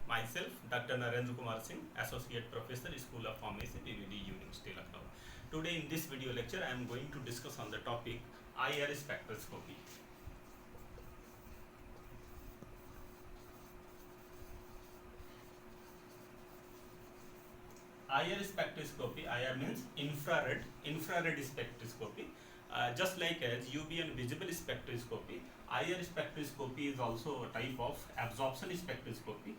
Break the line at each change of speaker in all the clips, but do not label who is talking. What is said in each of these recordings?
myself, Dr. Narendra Kumar Singh, Associate Professor, School of Pharmacy, PVD, University, Lucknow. Today in this video lecture, I am going to discuss on the topic IR spectroscopy. IR spectroscopy, IR means infrared spectroscopy. Just like as UV and visible spectroscopy, IR spectroscopy is also a type of absorption spectroscopy.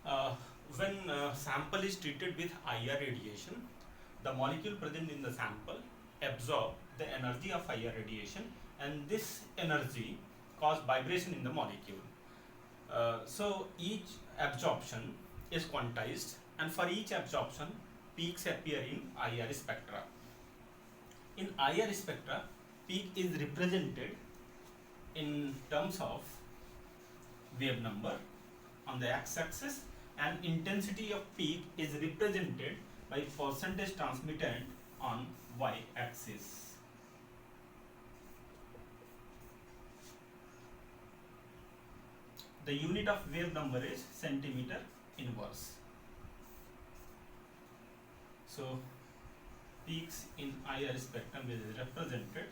Uh, when sample is treated with IR radiation, the molecule present in the sample absorb the energy of IR radiation, and this energy cause vibration in the molecule. So each absorption is quantized, and for each absorption, peaks appear in IR spectra. In IR spectra, peak is represented in terms of wave number on the x-axis, and intensity of peak is represented by percentage transmitted on y-axis. The unit of wave number is centimeter inverse. So peaks in IR spectrum is represented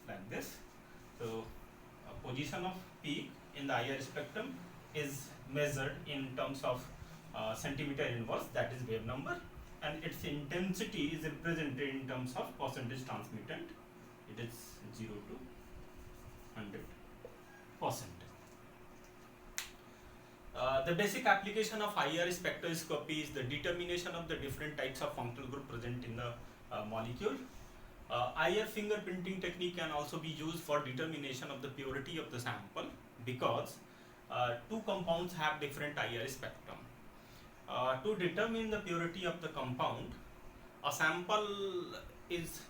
like this. So position of peak in the IR spectrum is measured in terms of centimeter inverse, that is wave number, and its intensity is represented in terms of percentage transmitted. It is 0 to 100%. The basic application of IR spectroscopy is the determination of the different types of functional group present in the molecule. IR fingerprinting technique can also be used for determination of the purity of the sample, because two compounds have different IR spectrum. To determine the purity of the compound, a sample is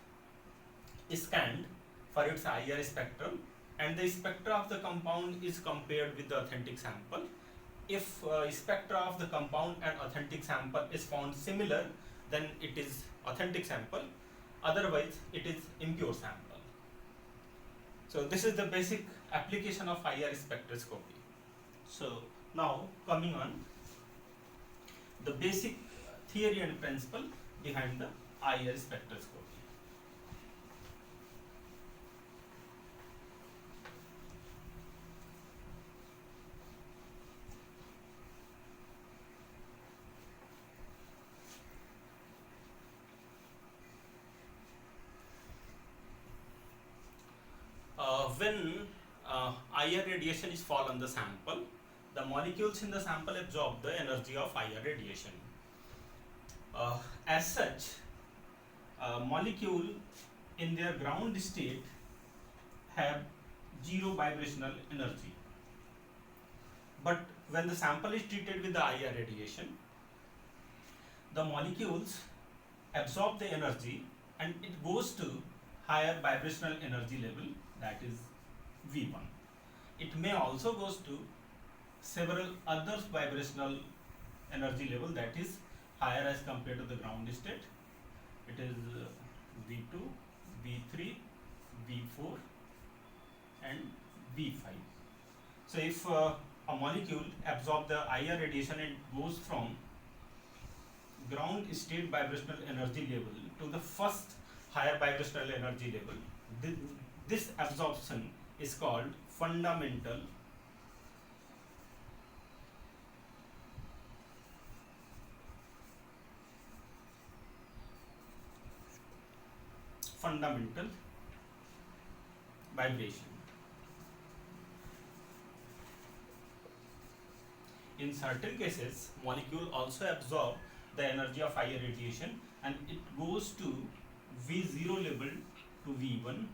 scanned for its IR spectrum, and the spectra of the compound is compared with the authentic sample. If spectra of the compound and authentic sample is found similar, then it is authentic sample, otherwise it is impure sample. So this is the basic application of IR spectroscopy. So now coming on the basic theory and principle behind the IR spectroscopy. When IR radiation is fall on the sample, the molecules in the sample absorb the energy of IR radiation. As such, molecule in their ground state have zero vibrational energy. But when the sample is treated with the IR radiation, the molecules absorb the energy and it goes to higher vibrational energy level, that is V1. It may also goes to several other vibrational energy level, that is higher as compared to the ground state. It is V2, V3, V4 and V5. So if a molecule absorbs the IR radiation and goes from ground state vibrational energy level to the first higher vibrational energy level, this absorption is called fundamental vibration. In certain cases, molecule also absorb the energy of IR radiation and it goes to V0 level to V1,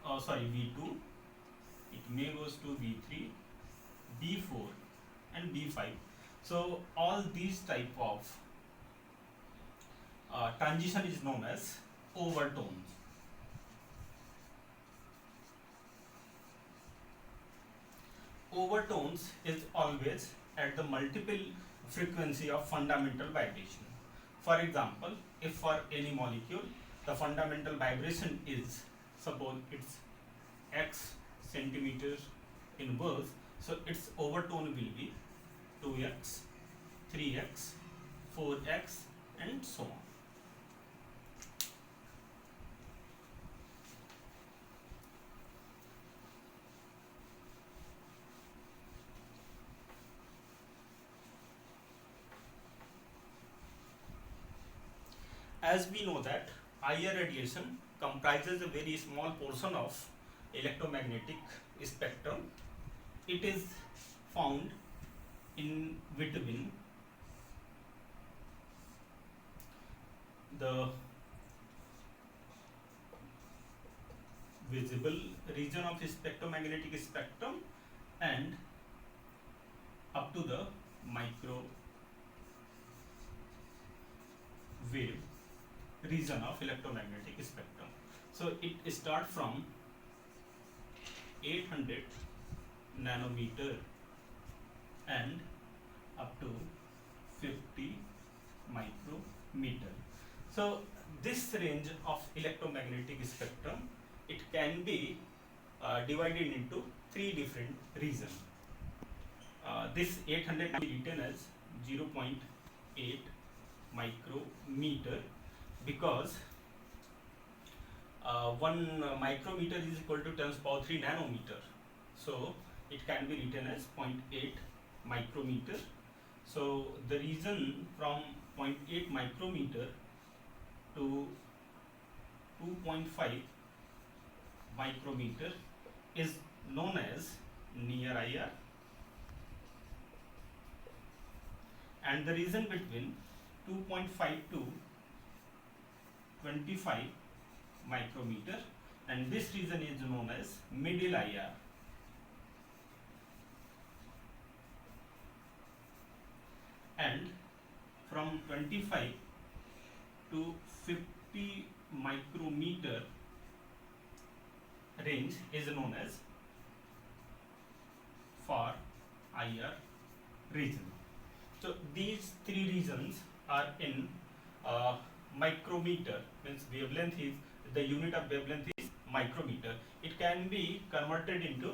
V2. It may goes to V3, V4 and V5. So all these type of transition is known as overtones. Overtones is always at the multiple frequency of fundamental vibration. For example, if for any molecule the fundamental vibration is, suppose it's x centimeters inverse, so its overtone will be 2x, 3x, 4x and so on. As we know that IR radiation comprises a very small portion of electromagnetic spectrum. It is found in between the visible region of spectromagnetic spectrum and up to the microwave region of electromagnetic spectrum. So it starts from 800 nanometer and up to 50 micrometer. So this range of electromagnetic spectrum, it can be divided into three different regions. This 800 can be written as 0.8 micrometer because 1 micrometer is equal to 10 power 3 nanometer. So it can be written as 0.8 micrometer. So the region from 0.8 micrometer to 2.5 micrometer is known as near IR, and the region between 2.5 to 25 micrometer, and this region is known as middle IR. And from 25 to 50 micrometer range is known as far IR region. So these three regions are in micrometer, means wavelength is, the unit of wavelength is micrometer. It can be converted into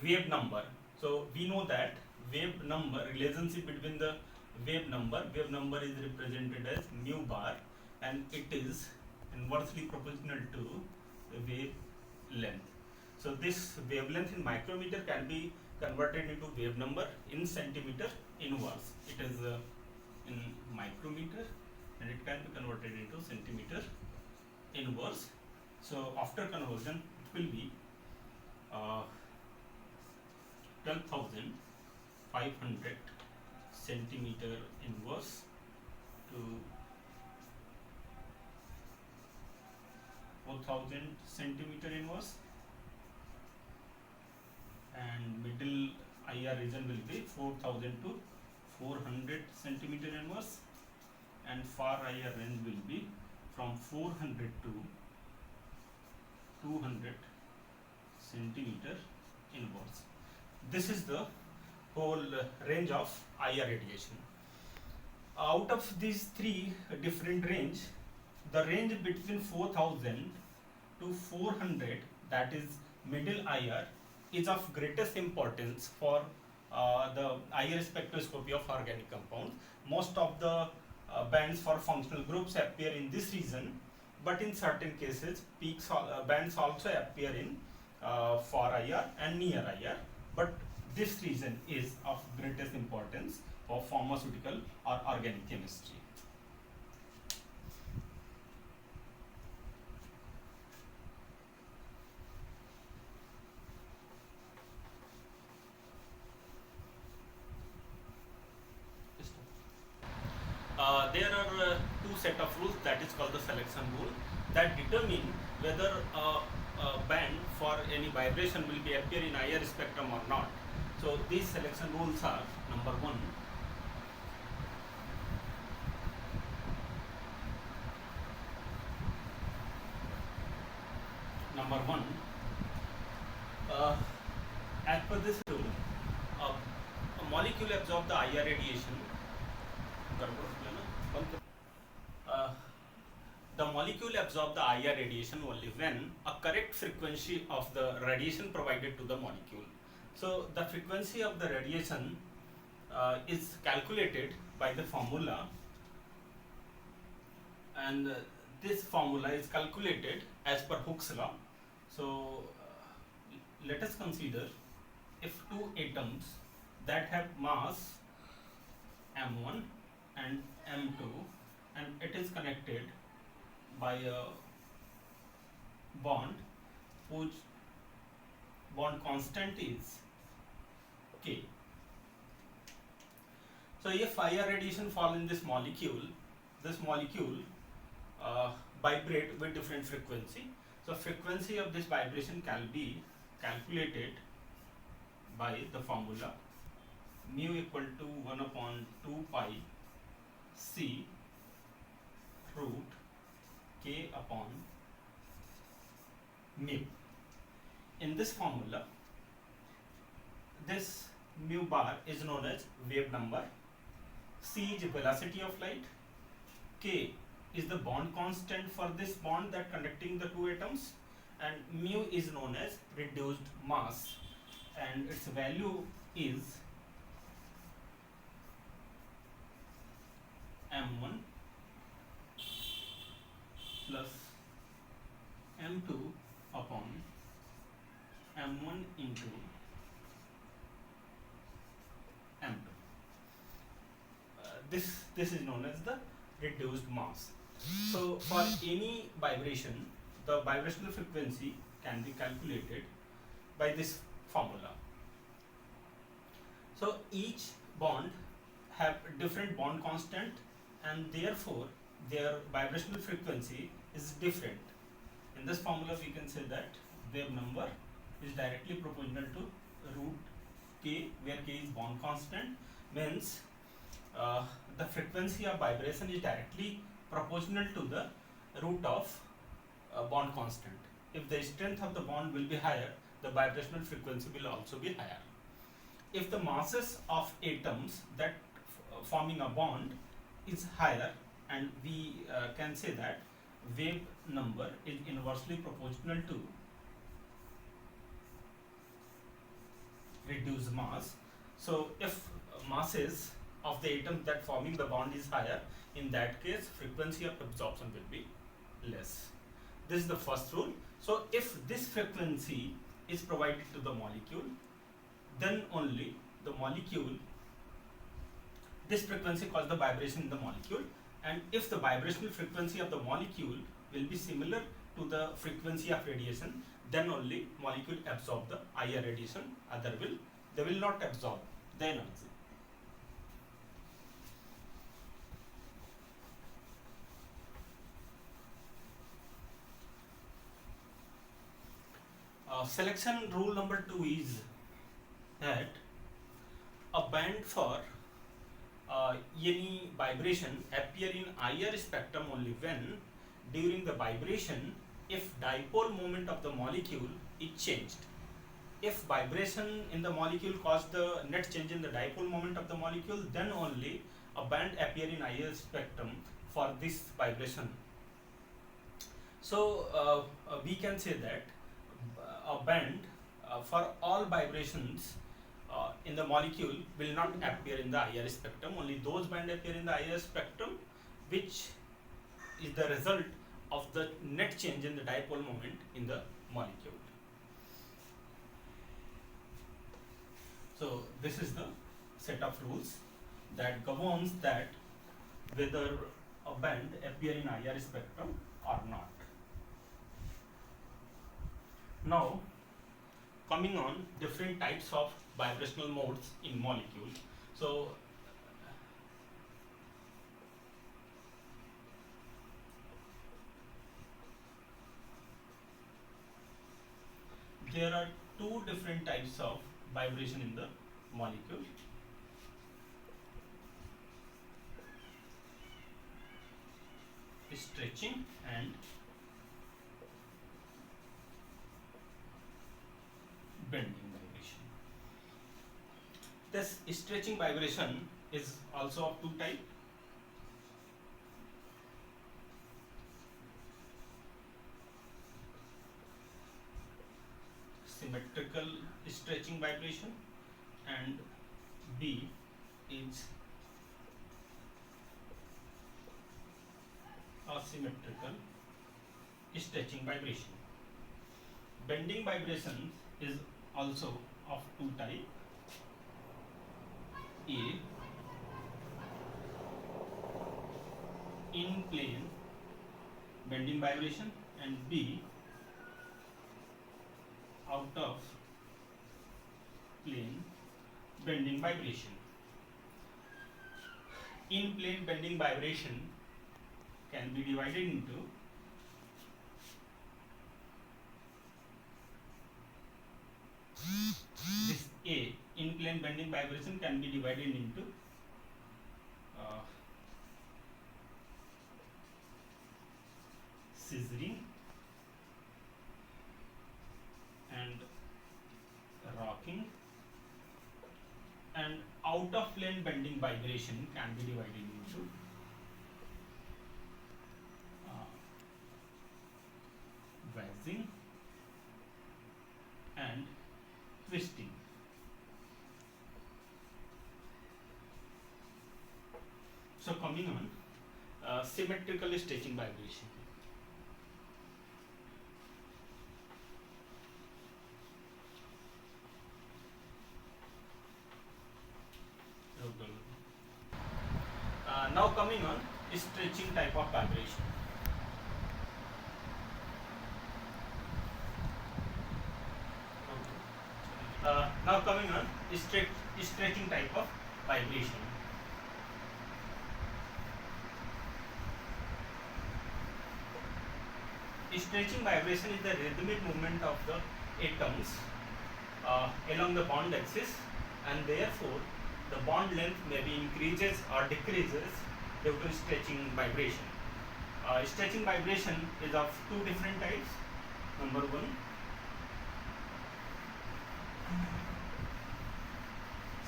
wave number. So we know that wave number, relationship between the wave number is represented as mu bar, and it is inversely proportional to wave length. So this wavelength in micrometer can be converted into wave number in centimeter inverse. It is in micrometer and it can be converted into centimeter inverse. So after conversion it will be 12,500 centimeter inverse to 4,000 centimeter inverse, and middle IR region will be 4,000 to 400 centimeter inverse, and far IR range will be from 400 to 200 centimeter inverse. This is the whole range of IR radiation. Out of these three different range, the range between 4,000 to 400, that is middle IR, is of greatest importance for the IR spectroscopy of organic compounds. Most of the bands for functional groups appear in this region, but in certain cases bands also appear in far IR and near IR, but this region is of greatest importance for pharmaceutical or organic chemistry. There are two set of rules, that is called the selection rule, that determine whether a band for any vibration will be appear in IR spectrum or not. So these selection rules are: number one, as per this rule, a molecule absorbs the IR radiation. Uh, the molecule absorb the IR radiation only when a correct frequency of the radiation provided to the molecule. So the frequency of the radiation is calculated by the formula, and this formula is calculated as per Hooke's law. So let us consider if two atoms that have mass m1 and m2, and it is connected by a bond whose bond constant is K. So if IR radiation fall in this molecule vibrate with different frequency. So frequency of this vibration can be calculated by the formula mu equal to 1 upon 2 pi c root k upon mu. In this formula, this mu bar is known as wave number, c is velocity of light, k is the bond constant for this bond that connecting the two atoms, and mu is known as reduced mass, and its value is m1 plus m2 upon m1 into m2. This is known as the reduced mass. So for any vibration, the vibrational frequency can be calculated by this formula. So each bond have different bond constant, and therefore their vibrational frequency is different. In this formula we can say that wave number is directly proportional to root k, where k is bond constant, means the frequency of vibration is directly proportional to the root of bond constant. If the strength of the bond will be higher, the vibrational frequency will also be higher. If the masses of atoms that forming a bond is higher, and we can say that wave number is inversely proportional to reduced mass. So if masses of the atoms that forming the bond is higher, in that case frequency of absorption will be less. This is the first rule. So if this frequency is provided to the molecule, then only the molecule, this frequency causes the vibration in the molecule, and if the vibrational frequency of the molecule will be similar to the frequency of radiation, then only molecule absorb the IR radiation, other they will not absorb the energy. Selection rule number 2 is that a band for any vibration appear in IR spectrum only when during the vibration, if dipole moment of the molecule is changed. If vibration in the molecule cause the net change in the dipole moment of the molecule, then only a band appear in IR spectrum for this vibration. So we can say that a band for all vibrations in the molecule will not appear in the IR spectrum. Only those bands appear in the IR spectrum which is the result of the net change in the dipole moment in the molecule. So this is the set of rules that governs that whether a band appear in IR spectrum or not. Now coming on different types of vibrational modes in molecule. So there are two different types of vibration in the molecule. Stretching and bending vibration. This stretching vibration is also of two types. symmetrical stretching vibration, and B is asymmetrical stretching vibration. Bending vibration is also of two types. A, in plane bending vibration, and B, out of plane bending vibration. In plane bending vibration can be divided into this A, in plane bending vibration can be divided into scissoring and rocking, and out of plane bending vibration can be divided into wedging and twisting. So coming on symmetrical stretching vibration. Now coming on stretching type of vibration. Now coming on stretching type of vibration. Stretching vibration is the rhythmic movement of the atoms along the bond axis, and therefore the bond length may be increases or decreases due to stretching vibration. Stretching vibration is of two different types. Number one,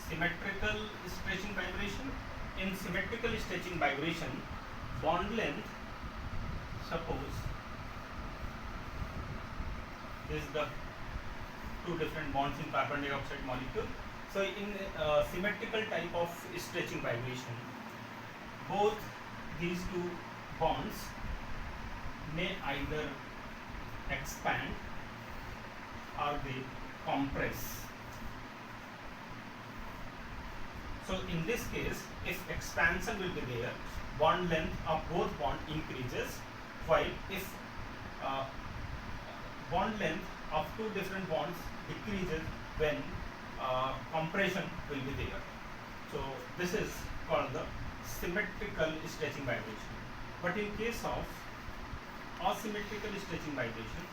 symmetrical stretching vibration. In symmetrical stretching vibration, bond length, suppose this is the two different bonds in carbon dioxide molecule. So in symmetrical type of stretching vibration, both these two bonds may either expand or they compress. So in this case, if expansion will be there, bond length of both bond increases, while if bond length of two different bonds decreases when compression will be there. So this is called the symmetrical stretching vibration. But in case of asymmetrical stretching vibration,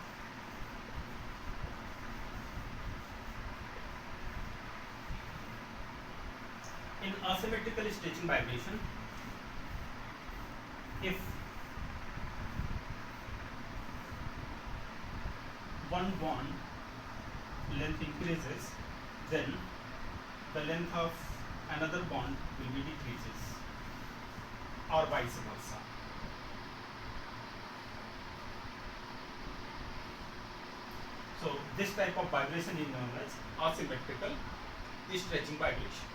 in asymmetrical stretching vibration, if one bond length increases, then the length of another bond will be decreases, or vice versa. So this type of vibration is known as asymmetrical stretching vibration.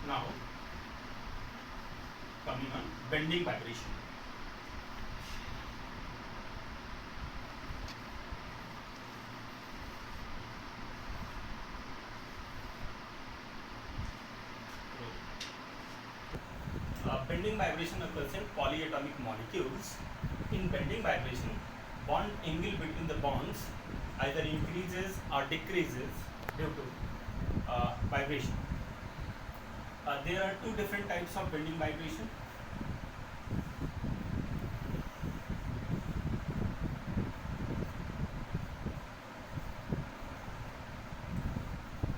Now coming on bending vibration. Bending vibration occurs in polyatomic molecules. In bending vibration, bond angle between the bonds either increases or decreases due to vibration. There are two different types of bending vibration.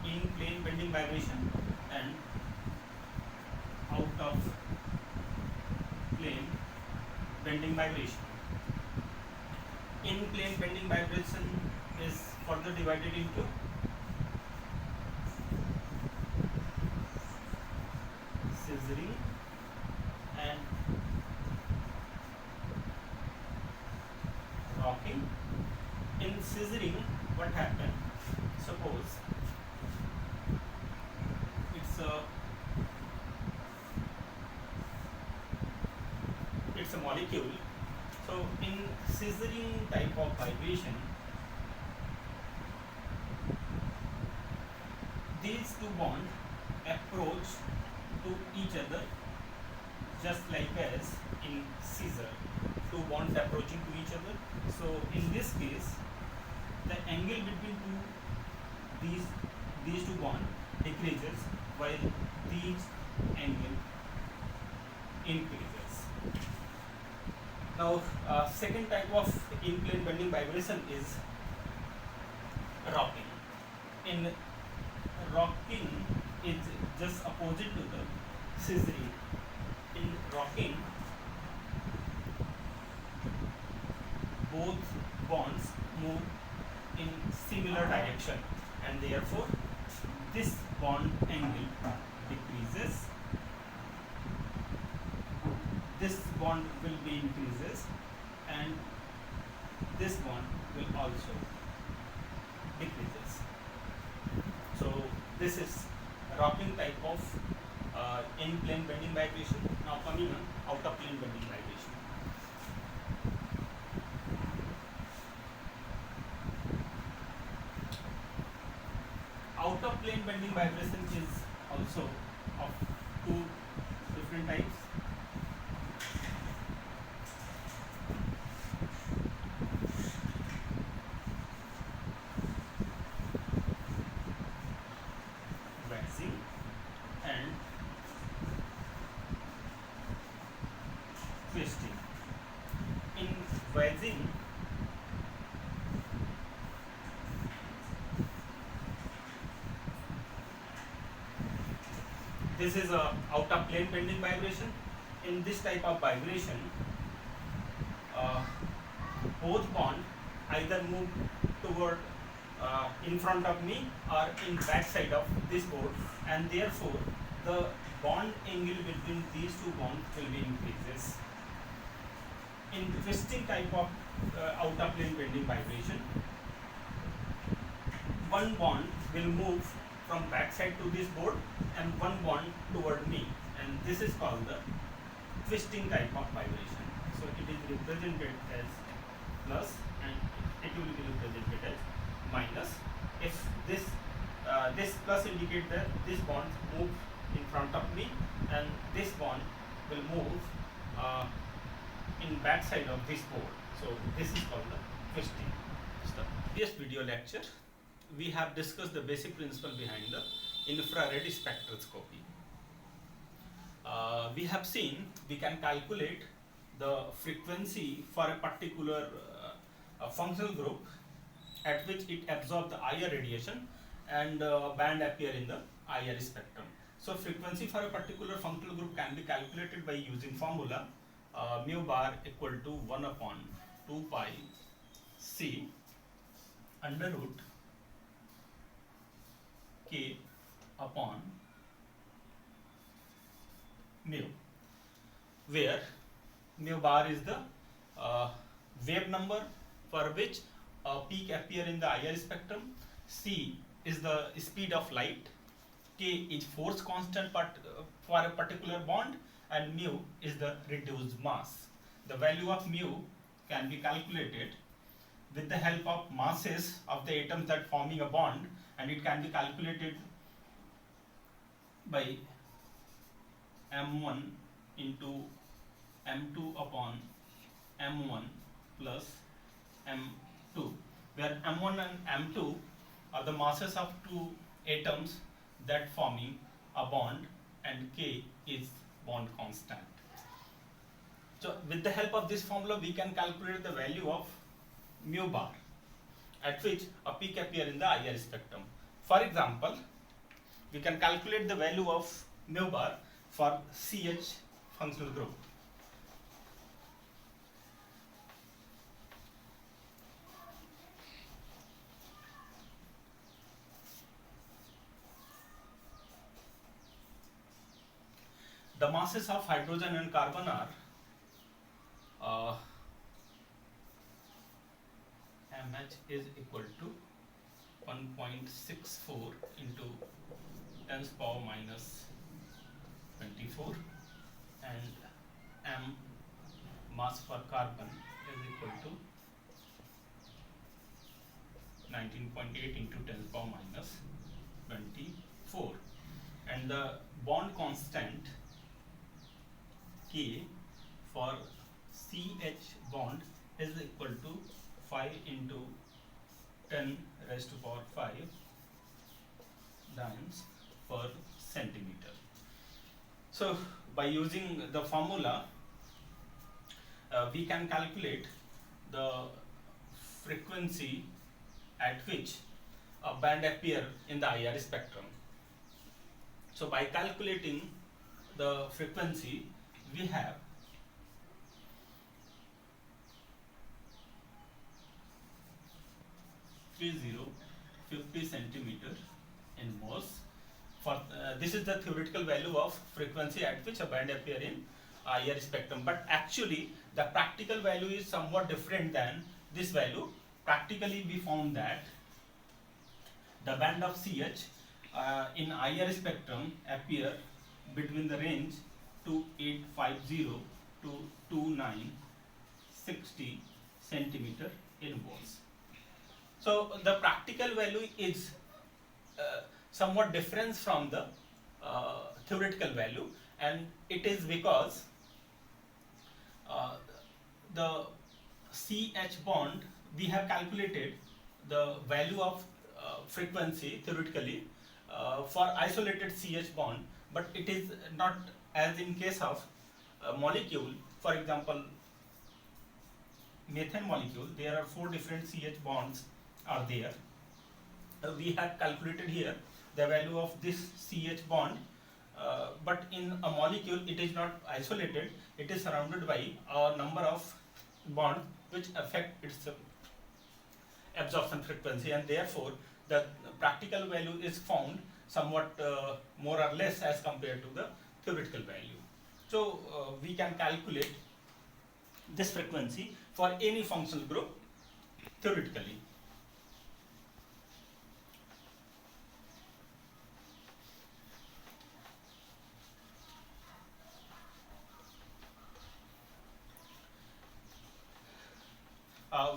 In plane bending vibration and out of plane bending vibration. In plane bending vibration is further divided into scissoring and scissoring type of vibration, these two bonds approach to each other just like as in scissor, two bonds approaching to each other. So in this case, the angle between these two bonds decreases while these angle increases. Now, second type of in-plane bending vibration is rocking. In rocking is just opposite to the scissoring. In rocking, both bonds move in similar direction, and therefore this bond angle decreases, this bond will be increases, and this bond will also decreases. So this is rocking type of in plane bending vibration. Now coming on out of plane bending vibration. Out of plane bending vibration is also of two different types. Waxing and twisting. In waxing, this is a out of plane bending vibration. In this type of vibration, both bond either move toward in front of me or in back side of this board, and therefore the bond angle between these two bonds will be increases. In twisting type of out of plane bending vibration, one bond will move from back side to this board and one bond toward me, and this is called the twisting type of vibration. So it is represented as plus and it will be represented as minus. If this this plus indicates that this bond moves in front of me and this bond will move in back side of this board. So this is called the twisting. So this video lecture we have discussed the basic principle behind the infrared spectroscopy. We have seen we can calculate the frequency for a particular functional group at which it absorbs the IR radiation and band appear in the IR spectrum. So frequency for a particular functional group can be calculated by using formula mu bar equal to 1 upon 2 pi c under root k upon mu, where mu bar is the wave number for which peak appear in the IR spectrum, c is the speed of light, k is force constant for a particular bond, and mu is the reduced mass. The value of mu can be calculated with the help of masses of the atoms that forming a bond, and it can be calculated by m1 into m2 upon m1 plus m2, where m1 and m2 are the masses of two atoms that forming a bond, and k is bond constant. So with the help of this formula we can calculate the value of mu bar at which a peak appear in the IR spectrum. For example, we can calculate the value of mu bar for CH functional group. The masses of hydrogen and carbon are mH is equal to 1.64 into 10 power minus 24, and m mass for carbon is equal to 19.8 into 10 to the power minus 24, and the bond constant K for CH bond is equal to 5 into 10 raised to power 5 Dan's per centimeter. So by using the formula, we can calculate the frequency at which a band appear in the IR spectrum. So by calculating the frequency, we have three zero 50 centimeter in Morse. For this is the theoretical value of frequency at which a band appear in IR spectrum, but actually the practical value is somewhat different than this value. Practically we found that the band of CH in IR spectrum appear between the range 2850 to 2960 centimeter in volts. So the practical value is somewhat different from the theoretical value, and it is because the CH bond, we have calculated the value of frequency theoretically for isolated CH bond, but it is not as in case of a molecule. For example, methane molecule, there are 4 different CH bonds are there. We have calculated here the value of this CH bond, but in a molecule it is not isolated, it is surrounded by a number of bonds which affect its absorption frequency, and therefore the practical value is found somewhat more or less as compared to the theoretical value. So we can calculate this frequency for any functional group theoretically.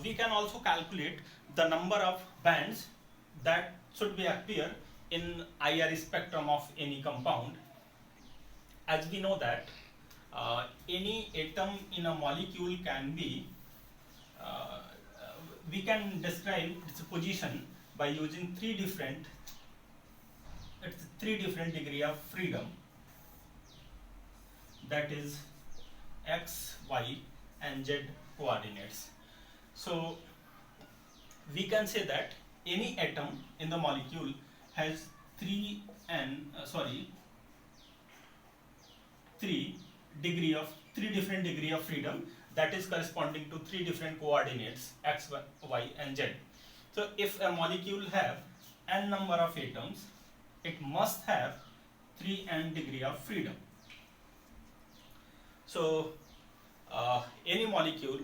We can also calculate the number of bands that should be appear in IR spectrum of any compound. As we know that any atom in a molecule can be, we can describe its position by using three different degree of freedom, that is x, y and z coordinates. So we can say that any atom in the molecule has three different degree of freedom, that is corresponding to 3 different coordinates x, y and z. So if a molecule have n number of atoms, it must have 3n degree of freedom. So any molecule,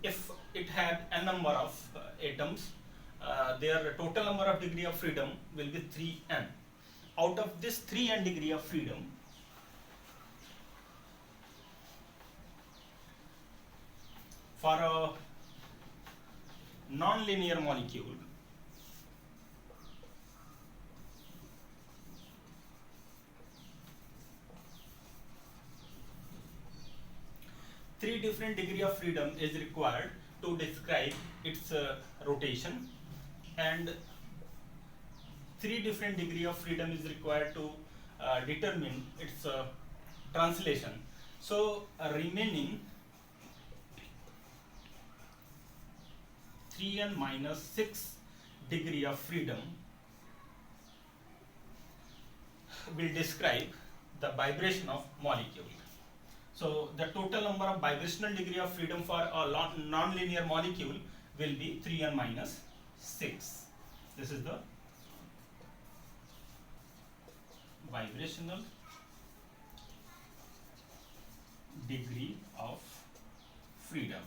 if it had n number of atoms, their total number of degree of freedom will be 3n. Out of this 3n degree of freedom, for a non-linear molecule, three different degree of freedom is required to describe its rotation, and 3 different degree of freedom is required to determine its translation. So remaining 3n minus 6 degree of freedom will describe the vibration of molecule. So the total number of vibrational degree of freedom for a non-linear molecule will be 3n minus 6. This is the vibrational degree of freedom.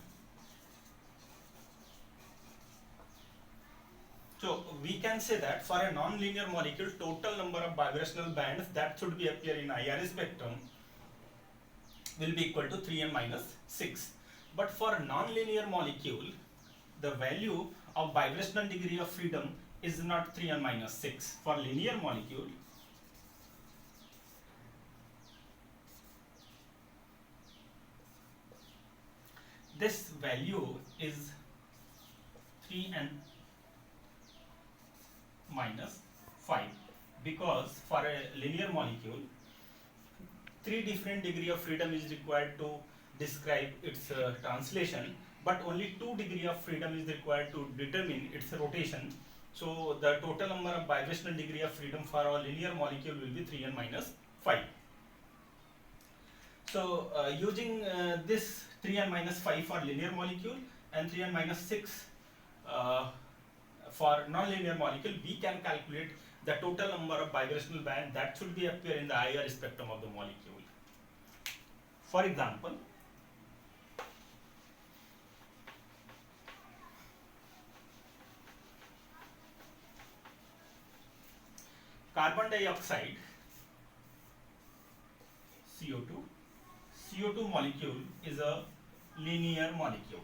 So we can say that for a non-linear molecule, total number of vibrational bands that should be appear in IR spectrum will be equal to 3n minus 6. But for non-linear molecule, the value of vibrational degree of freedom is not 3 and minus 6. For linear molecule, this value is 3 and minus 5, because for a linear molecule 3 different degree of freedom is required to describe its translation, but only 2 degree of freedom is required to determine its rotation. So the total number of vibrational degree of freedom for a linear molecule will be 3 and minus 5. So using this 3 and minus 5 for linear molecule and 3 and minus 6 for non-linear molecule, we can calculate the total number of vibrational band that should be appear in the IR spectrum of the molecule. For example, carbon dioxide CO2. CO2 molecule is a linear molecule.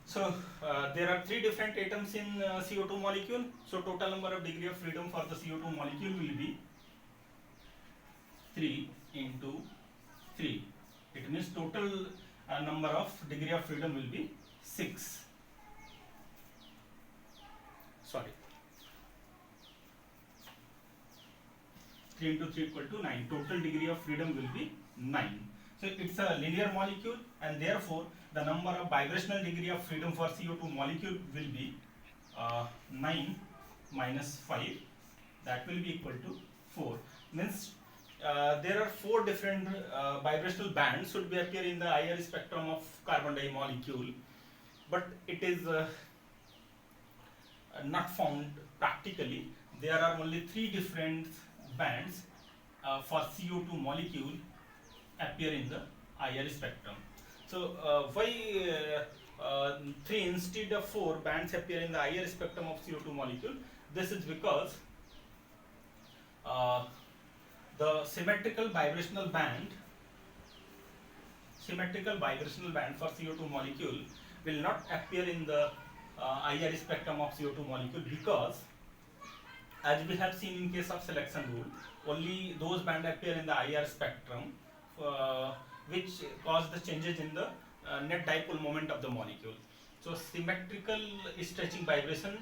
So there are 3 different atoms in CO2 molecule. So total number of degree of freedom for the CO2 molecule will be 3 into 3. It means total number of degree of freedom will be 6. Sorry. 3 into 3 equal to 9. Total degree of freedom will be 9. So it's a linear molecule, and therefore the number of vibrational degree of freedom for CO2 molecule will be 9 minus 5. That will be equal to 4. Means there are 4 different vibrational bands should be appear in the IR spectrum of carbon dioxide molecule, but it is not found practically. There are only 3 different bands for CO2 molecule appear in the IR spectrum. So why 3 instead of 4 bands appear in the IR spectrum of CO2 molecule? This is because the symmetrical vibrational band for CO2 molecule will not appear in the IR spectrum of CO2 molecule, because as we have seen in case of selection rule, only those bands appear in the IR spectrum which cause the changes in the net dipole moment of the molecule. So symmetrical stretching vibration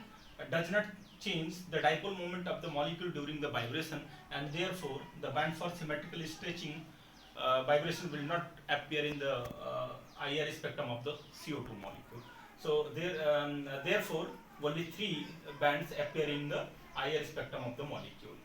does not change the dipole moment of the molecule during the vibration, and therefore the band for symmetrical stretching vibration will not appear in the IR spectrum of the CO2 molecule. So therefore only 3 bands appear in the IR spectrum of the molecule.